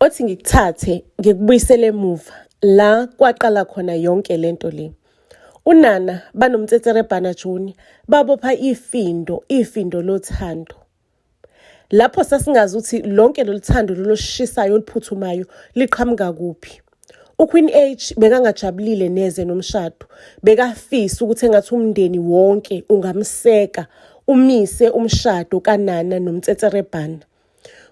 Othi ngikuthathe ngikubuyisele emuva la kwaqala khona yonke lento le. UNana banomtsetserebhana Junior babopha ifindo lothando. Lapho sasingazi ukuthi lonke loluthando lolushisayo oluphuthumayo liqhamuka kuphi. uQueen H bekangajabulile neze nomshado, bekafisa ukuthi engathi umndeni wonke ungamseka umise umshado kaNana nomtsetserebhana.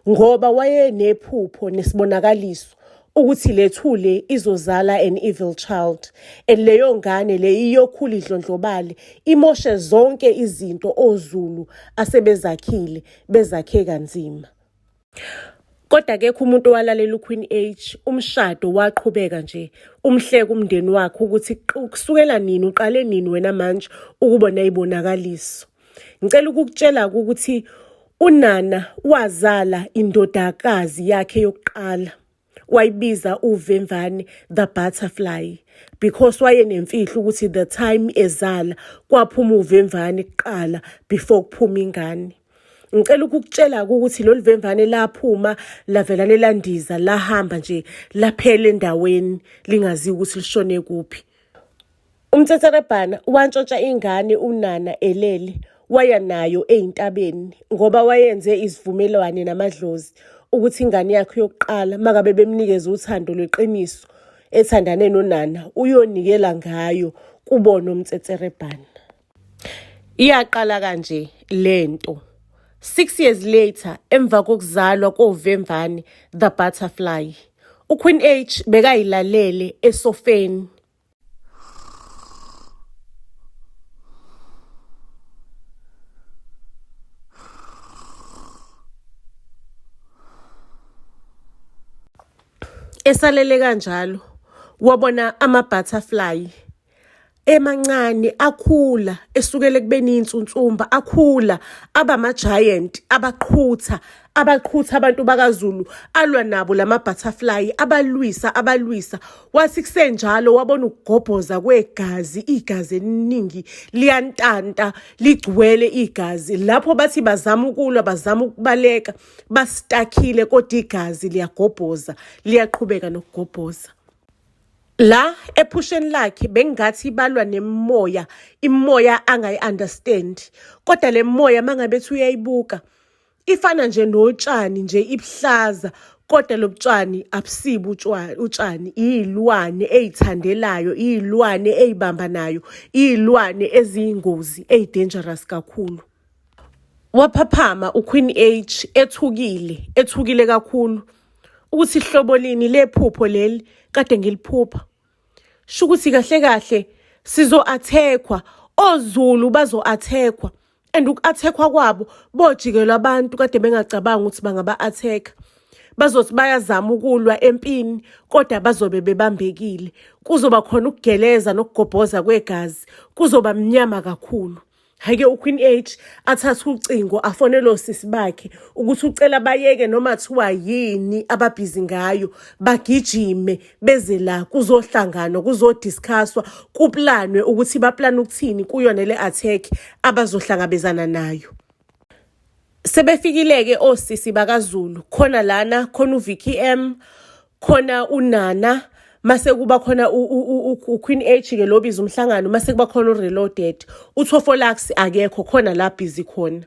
Ngoba wayenephupho nesibonakaliso ukuthi lethule izozala an evil child, leyo ngane le iyokhula idlondlobale imoshe zonke izinto oZulu asebezakhile bezakhe kanzima. Kodwa akekho umuntu owalalela uQueen H, umshado waqhubeka nje, umhleka umndeni wakhe ukuthi kusukela nini uqale nini wena manje ukubona ibonakaliso. Ngicela ukukutshela ukuthi uNana wazala indodakazi yakhe yokuqala, wayibiza uVemvane the butterfly, because wayenemfihlo ukuthi the time ezala kwaphuma uVemvane kuqala before kuphuma ingane. Ngicela ukukutshela ukuthi lolu Vemvane laphuma lavela lelandiza lahamba nje laphela endaweni lingazi ukuthi lishone kuphi. Umtsetserebhana wantshontsha ingane uNana elele waya nayo eintabeni ngoba wayenze isivumelwano namadlozi ukuthi ingane yakhe yokuqala makabe bemnikeza uthando lweqiniso ethandane noNana uyonikela ngayo kubona umtsetserebhana. Iyaqala kanje lento. 6 years later, emva kokuzalwa koVemvane the butterfly, uQueen H bekayilalele esofeni. Esalele kanjalo, wabona ama-butterfly emancane akhula esukele kubeni insuntsumba, akhula abama-giant, abaqhutha abantu bakaZulu alwa nabo lama-butterfly, abalwisa. Wathi kusenjalo wabona ukugobhoza kwegazi, igazi eliningi liyantanta ligcwele igazi. Lapho bathi bazama ukulwa, bazama ukubaleka, bastakile kodwa igazi liyagobhoza, liyaqhubeka nokugobhoza. La ephusheni lakhe bengathi balwa nemoya, imoya angayi-understand. Kodwa le moya mangabethi uyayibuka ifana nje notshani nje ibuhlaza, kodwa lobutshani abusibo utshani, iy'lwane ey'thandelayo, iy'lwane ey'bambanayo, iy'lwane eziyingozi, eyi-dangerous kakhulu. Waphaphama uQueen H ethukile kakhulu ukuthi hlobo lini lephupho leli kade ngiliphupha. Shukuthi kahle sizo-attackwa, oZulu bazo-attackwa, and uku-attackwa kwabo bojikelwa abantu kade bengacabanga ukuthi bangaba-attack. Bazothi bayazama ukulwa empini kodwa bazobe bebambekile. Kuzoba khona ukugeleza nokugobhoza kwegazi, kuzoba mnyama kakhulu. Hake uQueen H athatha ucingo afonela osisi bakhe ukuthi ucela bayeke noma thiwa yini ababhizi ngayo, bagijime beze la kuzohlanganwa, kuzodiscusswa, kuplanwe ukuthi baplana ukuthini kuyona le attack abazohlangabezana nayo. Sebefikile-ke osisi bakaZulu, khona lana khona uVicky M, khona uNana, mase kuba khona uQueen H ke lobiza umhlangano, mase kuba khona uReloaded, uThofolax akekho, khona la busy khona.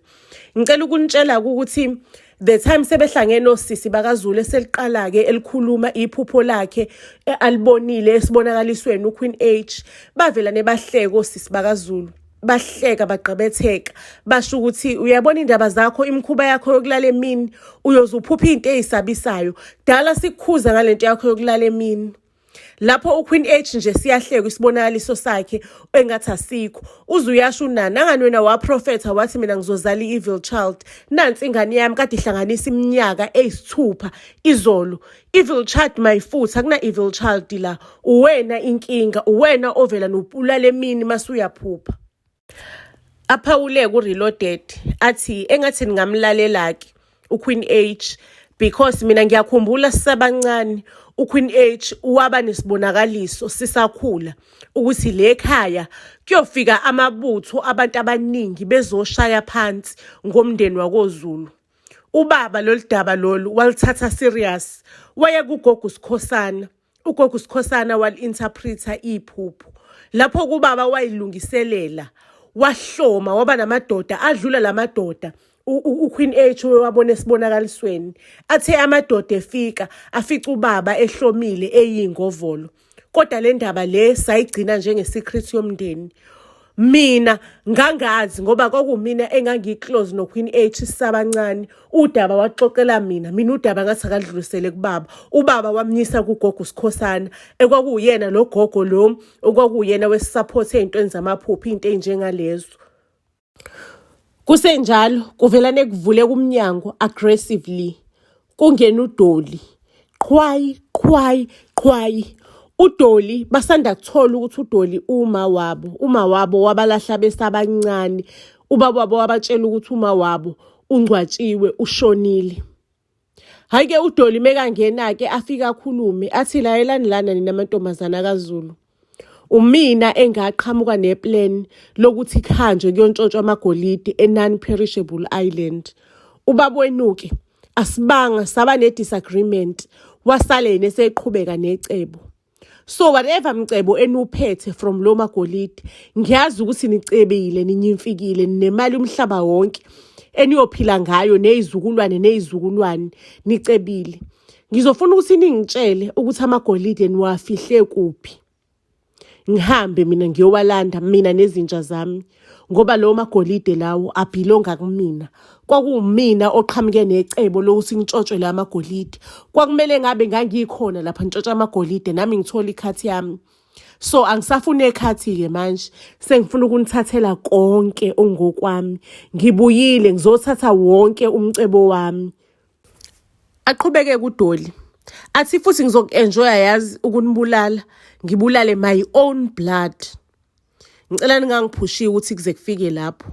Ngicela ukunitshela ukuthi the time sebehlangene osisi bakaZulu eseliqala ke elikhuluma iphupho lakhe alibonile esibonakalisweni uQueen H, bavela nebahleka osisi bakaZulu. Bahleka bagqebetheka basho ukuthi uyabona indaba zakho, imkhuba yakho yokulala emini, uyozuphupha into ezisabisayo, dala sikukhuza ngalento yakho yokulala emini. Lapho uQueen H nje siyahleka isibonakaliso sakhe engathi asikho. Uzuyasho uNana, angani wena waprofetha wathi mina ngizozala i-evil child, nansi ingane yami kade ihlanganisa iminyaka eyisithupha izolo. Evil child mayifutha, akuna evil child la, uwena inkinga, uwena ovela nopulala emini masuyaphupha. Aphawule kuReloaded athi engathi ningamlalela-ke uQueen H, because mina ngiyakhumbula sisabancane uQueen H waba nesibonakaliso sisakhula ukuthi le ekhaya kuyofika amabutho abantu abaningi bezoshaya phansi ngomndeni wakoZulu. Ubaba loludaba lolu walithatha serious. Waye kugogo uSikhosana. Ugogo uSikhosana wali-interpreta iphupho. Lapho kubaba wayilungiselela. Wahloma waba namadoda adlula lamadoda. uQueen H wabona esibonakalisweni. Athe amadoda efika afica ubaba ehlomile eyingovolo. Kodwa le ndaba le sayigcina njenge-secret yomndeni. Mina ngangazi ngoba kwakumina engangiclose noQueen H sisabancane. Udaba waxoxela mina udaba ngathi akadlulisele kubaba. Ubaba wamnyisa kugogo uSikhosana. Ekwakuyena lo gogo lo okwakuyena wesisupport ezintweni zamaphupho into enjengalezo. Kusenjalo kuvelane kuvule kumnyango aggressively. Kungena uDoli. Qhwayi. uDoli basanda kuthola ukuthi uDoli uma wabo wabalahla besabancane. Ubaba wabo wabatshela ukuthi uma wabo ungcwatshiwe ushonile. Hayi ke uDoli mekangena ke afika akhulume athi layelani lana nina amantombazana kaZulu. Umina engaqhamuka neplan lokuthi khanjwe kuyontshontsha amagolide non-perishable island. Ubaba wenuke asibanga saba ne-disagreement wasale neseqhubeka necebo. So whatever mcebo enuphethe from lo magolide ngiyazi ukuthi nicebile ninyimfikile nemali umhlaba wonke eniyophila ngayo nezizukulwane nicebile. Ngizofuna ukuthi ningitshele ukuthi amagolide niwafihle kuphi. Ngihambe mina ngiyowalanda mina nezinja zami ngoba lo magolide lawo abhilonga kumina. Kwakuwumina oqhamuke necebo lokuthi ngitshotshwe la magolide. Kwakumele ngabe ngangikhona lapha ngitshotshwa amagolide nami ngithola ikhathi yami. So angisafune ikhathi ke manje sengifuna ukunithathela konke ongokwami. Ngibuyile ngizothatha wonke umcebo wami. Aqhubeke kuDoli. Athi futhi ngizokenjoya yazi ukunibulala. Ngibulale my own blood. Ngicela ningangiphushiwe ukuthi kuze kufike lapho.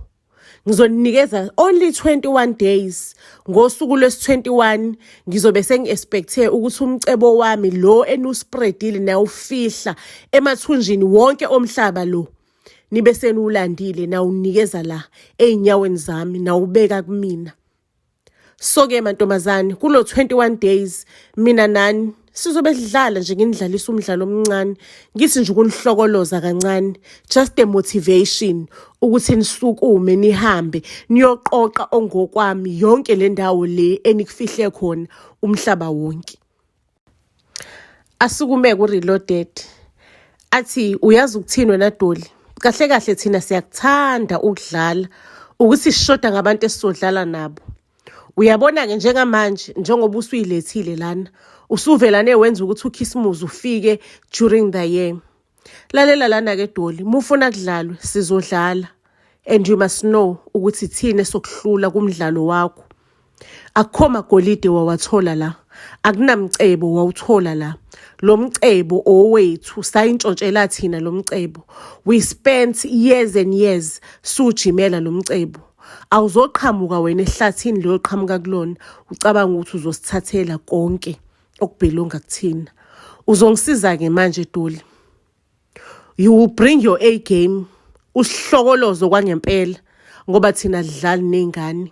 Ngizoninikeza only 21 days. Ngosuku lwesi-21 ngizobe sengi-expecthe ukuthi umcebo wami lo enuspreadile nawufihla emathunjini wonke omhlaba lo. Nibe senulandile nawunikeza la einyaweni zami nawubeka kumina. So ke mantombazane kulo 21 days mina nani sizobe sidlala nje ngindlalisa umdlalo omncane ngithi nje ukunihlokoloza kancane just a motivation ukuthi nisukume nihambe niyoqoqa ongokwami yonke le ndawo le enikufihle khona umhlaba wonke. Asukume ku reloaded athi uyazi ukuthini wena Doli kahle thina siyakuthanda ukudlala ukuthi sishoda ngabantu esizodlala nabo. Uyabona ke njengamanje njengoba usuyilethile lana usuvelane wenza ukuthi uKhisimusi ufike during the year. Lalela lana ke Doli mufuna kudlalwe sizodlala and you must know ukuthi thina sokuhlula kumdlalo wakho. Akukho magolide wawathola la. Akunamcebo wawuthola la. Lo mcebo owethu sayintshontshela thina lo mcebo. We spent years and years sujimela lo mcebo. Awuzoqhamuka wena ehlathini lo qhamuka kulona ucabanga ukuthi uzosithathela konke okubhelonga kuthina. Uzongisiza ke manje Doli. You will bring your A game. Usihlokolozo kwangempela ngoba thina dlali nengane.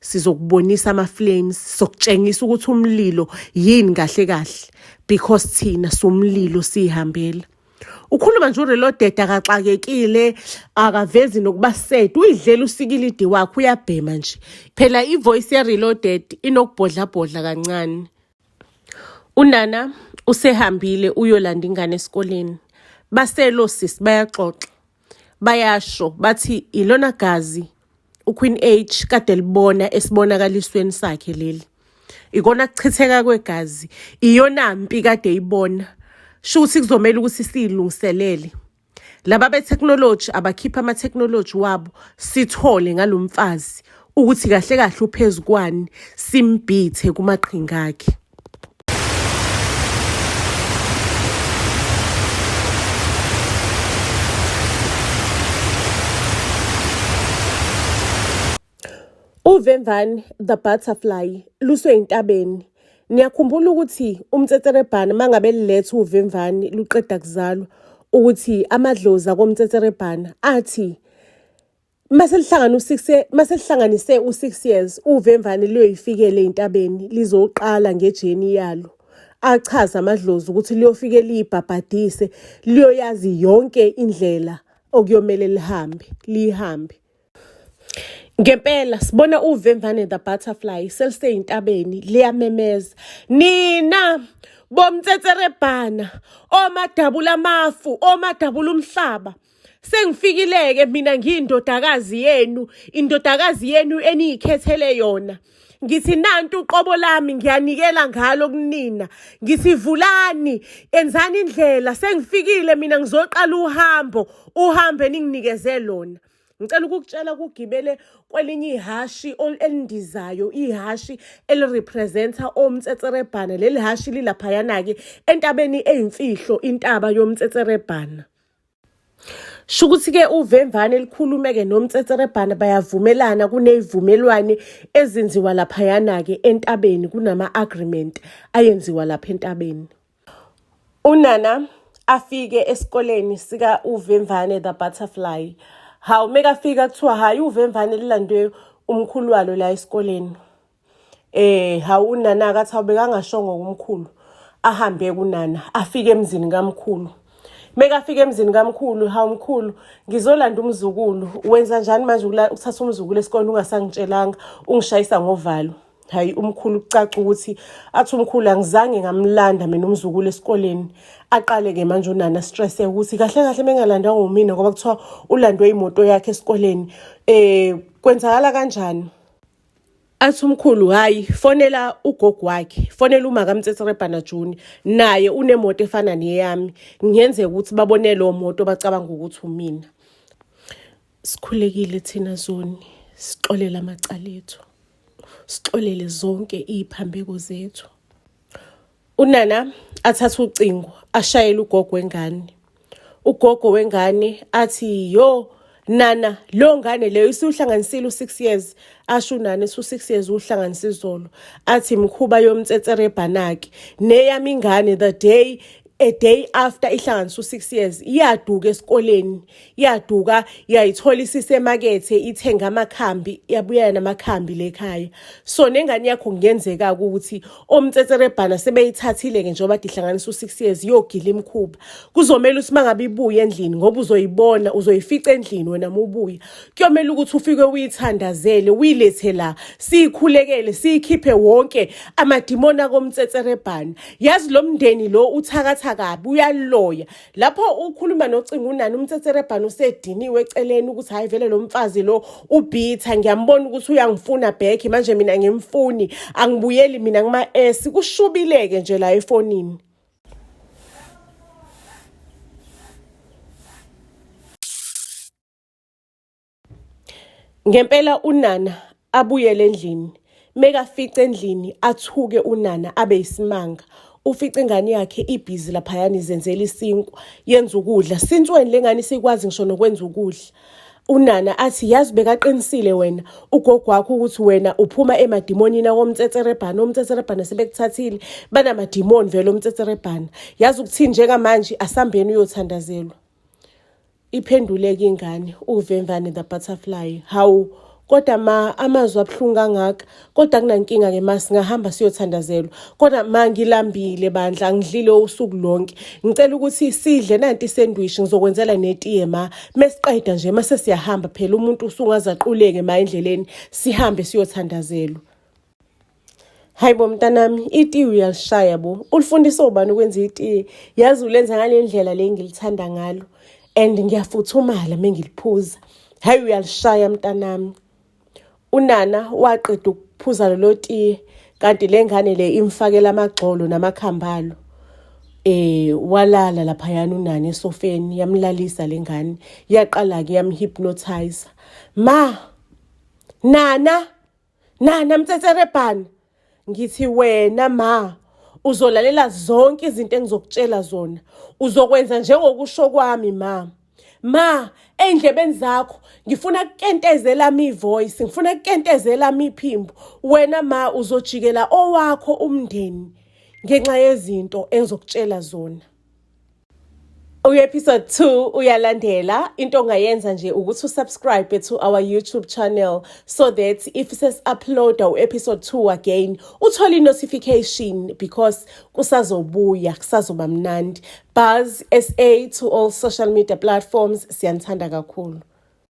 Sizokubonisa ama flames, sokutshengisa ukuthi umlilo yini kahle because thina somlilo sihambela. Ukhuluma nje ureloaded akaxakekile akavezi nokuba set uyidlela usikilidi wakhe uyabhema nje. Phela ivoice ya reloaded inokubhodla kancane. Unana usehambile uyolanda ingane esikoleni. Baselo sis bayaxoxa. Bayasho bathi ilona gazi uQueen H kade libona esibonakalisweni sakhe leli. Ikona kuchitheka kwegazi iyona mpi kade ibona. Shuthi kuzomela ukuthi silungiselele. Laba betechnology abakhipha ama technology wabo sithole ngalomfazi ukuthi kahle uphezukwani simbithe kumaqhinga akhe. uVemvane the butterfly luswe intabeni. Niyakhumbula ukuthi uMtsetserebhana mangabe lilethe uVemvane luqeda kuzalwa ukuthi amadlozi akoMtsetserebhana athi Maselihlanganise u6 years uvemvane liyoyifikele ey'ntabeni lizoqala ngejeni yalo. Achaza amadlozi ukuthi liyofike liyibhabhadise, liyoyazi yonke indlela okuyomele lihambe. Ngempela sibona uvemvane the butterfly selisey'ntabeni liyamemeza. Nina bomtsetserebhana, omadabula amafu, omadabula umhlaba. Sengifikileke mina ngiyindodakazi yenu, indodakazi yenu eniyikhethele yona. Ngithi nantu uqobo lami ngiyanikela ngalo kunina. Ngithi vulani, enzani indlela. Sengifikile mina ngizoqala uhambe ninginikeze lona. Ngicela ukukutshela ukugibele kwelinye ihashi elindizayo, ihashi elirepresenta omtsetserebhana. Leli hashi lilaphayana-ke entabeni eyimfihlo, intaba yomtsetserebhana. Shukuthi-ke uvemvane likhulume-ke nomtsetserebhana bayavumelana, kuney'vumelwane ezenziwa laphayana-ke entabeni, kunama-agreement ayenziwa lapha entabeni. Unana afike esikoleni sika uvemvane the butterfly. Hawu mekafika kuthiwa hayi uvemvane lilandwe umkhulu walo la esikoleni. Hawu unana-ke athi awubekangashongo kumkhulu, ahambe kunana afike emzini kamkhulu. Mekafika emzini kamkhulu, hawu mkhulu ngizolanda umzukulu. Wenza njani manje uthatha umzukulu esikoleni ungasangitshelanga, ungishayisa ngovalo? Hayi umkhulu kucaca ukuthi athi umkhulu angizange ngamlanda mina umzukulu esikoleni. Aqale-ke manje unana stress ukuthi kahle kahle mengalandwa ngumina ngoba kuthiwa ulandwe imoto yakhe esikoleni. Kwenzakala kanjani? Athi umkhulu hayi fonela ugogo wakhe, fonela uMakamtsetserebhana Juni, naye unemoto efana neyami. Ngiyenzeka ukuthi babone lo moto bacabanga ukuthi umina. Sikhulekile thina Zoni, sixolele amacala ethu. Sixolele zonke iziphambeko zethu. Unana athatha ucingo ashayela ugogo wengane. Ugogo wengane athi yo nana lo ngane leyo isuhlanganisile u6 years. Asho unana isu6 years uhlanganisa izolo. Athi imkhuba yomtsetserebhana-ke neyami ingane a day after ihlanganisa u6 years iyaduka esikoleni, iyaduka yayithola isisemakethe, ithenga amakhambi, yabuya namakhambi lekhaya. So nengane yakho kungenzeka ukuthi omtsetserebhana sebeyithathile-ke njengoba ihlanganisa u6 years yogila imkhuba. Kuzomela ukuthi mangabe ibuya endlini ngoba uzoyibona, uzoyifica endlini wena mubuya. Kuyomela ukuthi ufike uyithandazele, uyilethe la, siyikhulekele, siyikhiphe wonke amadimoni akomtsetserebhana. Yazi lo mndeni lo uthakatha kabi uyaloya. Lapho ukhuluma nocingo unani umtsetserebhana usediniwe eceleni ukuthi hayi vele lo mfazi lo ubhitha, ngiyambona ukuthi uyangifuna back manje mina ngimfuni, angibuyeli mina ngima-S. Kushubileke nje la efonini. Ngempela unana abuyele endlini. Mekafica endlini athuke unana abe isimanga. Ufica ingane yakhe ibhizi laphayana izenzela isinkwa, yenza ukudla. Sintsweni lengane sikwazi ngisho nokwenza ukudla. Unana athi yazi bekaqinisile wena ugogo wakho ukuthi wena uphuma emadimonini akomtsetserebhana. Omtsetserebhana sebekuthathile, banamadimoni vele omtsetserebhana. Yazi ukuthini njengamanje asambeni uyothandazelwa. Iphenduleke ingane uvemvane the butterfly. Hawu kodwa amazwi abuhlungu kangaka, kodwa kunankinga-ke singahamba siyothandazelwa. Kodwa ngilambile bandla, angidlile usuku lonke. Ngicela ukuthi sidle nanti isandwich, ngizokwenzela netiye mesiqeda nje mase siyahamba phela umuntu usungazaquleke endleleni, sihambe siyothandazelwa. Hayibo mntanami, itiye uyalishaya bo. Ulifundisa ubani ukwenza itiye? Yazi ulenza ngale ndlela le ngilithanda ngalo. And ngiyafuthumala mengiliphuza. Hayi uyalishaya mntanami. Unana waqeda ukuphuza lelo tiye, kanti le ngane le imfakela amagxolo namakhambalo. Walala laphayana unana esofeni, yamlalisa le ngane. Yaqala-ke yamhypnotize. Nana mtsetserebhana. Ngithi wena uzolalela zonke izinto engizokutshela zona. Uzokwenza njengokusho kwami endlebeni zakho ngifuna ukukentezela ivoice, ngifuna ukukentezela iphimbo. Wena uzojikela owakho umndeni ngenxa yezinto engizokutshela zona. U-episode 2 uyalandela. Into ongayenza nje ukuthi usubscribe to our YouTube channel so that if ses-uploada u-episode 2 again, uthole i-notification because kusazobuya, kusazoba mnandi. Buzz SA to all social media platforms. Siyanithanda kakhulu.